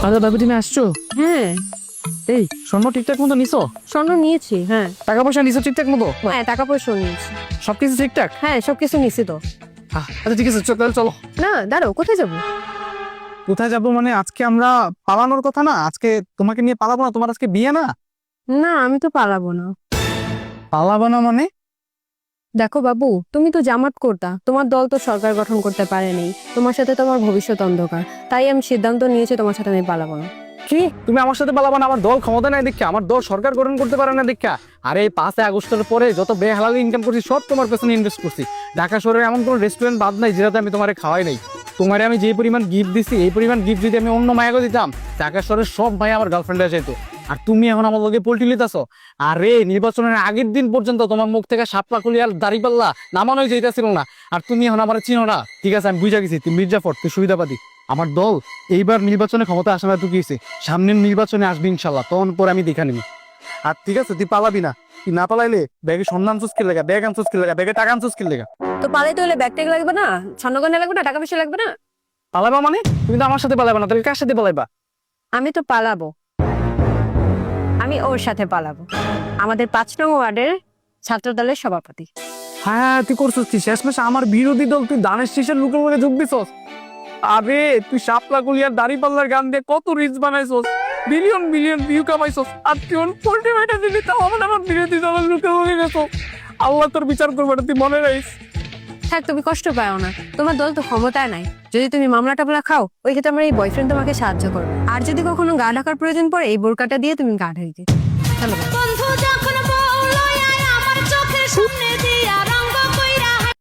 আচ্ছা ভাবি তুমি আসছো? হ্যাঁ, এই স্বর্ণ ঠিকঠাক মতো নিছো? স্বর্ণ নিয়েছি। হ্যাঁ টাকা পয়সা নিছো ঠিকঠাক মতো? হ্যাঁ, টাকা পয়সাও নিয়েছি। সবকিছু ঠিকঠাক? হ্যাঁ, সবকিছু নিয়েছি তো। আচ্ছা ঠিক আছে, তাহলে চলো। না দাঁড়াও, কোথায় যাবো? কোথায় যাবো মানে আজকে আমরা পালানোর কথা না, আজকে তোমাকে নিয়ে পালাবো না, তোমার আজকে বিয়ে না। না, আমি তো পালাবো না। পালাবো না মানে? দেখো বাবু, তুমি তো জামাত করতা, তোমার দল তো সরকার গঠন করতে পারেনি, তোমার সাথে তোমার ভবিষ্যৎ অন্ধকার, তাই আমি সিদ্ধান্ত নিয়েছি তোমার সাথে আমি পালাবো না। কি তুমি আমার সাথে পালাবা না? আমার দল ক্ষমতা নাই দেখা, আমার দল সরকার গঠন করতে পারে না দেখা। আরে এই 5 আগস্টের পরে যত বেহালালি ইনকাম করছি সব তোমার পেছনে ইনভেস্ট করছি। ঢাকা শহরে এমন কোনো রেস্টুরেন্ট বাদ নাই যেটাতে আমি তোমারে খাওয়াই নাই। তোমারে আমি যে পরিমাণ গিফট দিছি, এই পরিমাণ গিফট যদি আমি অন্য মায়াকে দিতাম, ঢাকা শহরের সব ভাই আমার গার্লফ্রেন্ডে যেত। আর তুমি এখন আমার লগে পোল্টি লিতাছো। আরে নির্বাচনের আগের দিন পর্যন্ত তোমার মুখ থেকে শাপলা খুলি আর দাড়িপাল্লা নামানোই যাইতেছিল না। আর তুমি এখন আমার চিনো না। ঠিক আছে, আমি বুঝা গেছি তুই মির্জাফর, তুই সুবিধাবাদী। আমার দল এইবার নির্বাচনে ক্ষমতা আসে না, তুই গিয়েছে সামনের নির্বাচনে আসবি ইনশাল্লাহ, তখন পরে আমি দেখা নিবি। আর ঠিক আছে, তুই পালাবি না। তুই না পালাইলে ব্যাগে সন্ধান চুস্কিল লেগা, ব্যাগ আনচুস কিল লেগা, ব্যাগে টাকা আনচুস কিল লেগা। তো পালাইতে হলে ব্যাগ ট্যাগ লাগবে না, স্বর্ণগয়না লাগবে না, টাকা পয়সা লাগবে না? পালাইবা মানে? তুমি তো আমার সাথে পালাইবা না, তাহলে কার সাথে পালাইবা? আমি তো পালাবো, আমি ওর সাথে পালাবো, আমাদের 5 নং ওয়ার্ডের ছাত্র দলের সভাপতি। হ্যাঁ তুই করছিস কি শেষমেশ আমার বিরোধী দল, তুই দানের শীষের লোকের মধ্যে যোগ দিছস। আরে তুই শাপলা কুলিয়ার দাড়ি পাল্লার গান দিয়ে কত রিচ বানাইছস, বিলিয়ন বিলিয়ন ভিউ কামাইছস, আর তুই পোল্ট্রি মাইটা দিবি, তাও আমার বিরোধী দলের লোকের মধ্যে গেছো। আল্লাহ তোর বিচার করবে না, তুই মনে রাখিস। থাক, তুমি কষ্ট পাও না, তোমার দল তো ক্ষমতায় নাই। যদি তুমি মামলা টামলা খাও, ওই ক্ষেত্রে আমার এই বয়ফ্রেন্ড তোমাকে সাহায্য করবে। আর যদি কখনো গা ঢাকার প্রয়োজন পড়ে, এই বোরকাটা দিয়ে তুমি গা ঢাকবে। চলো।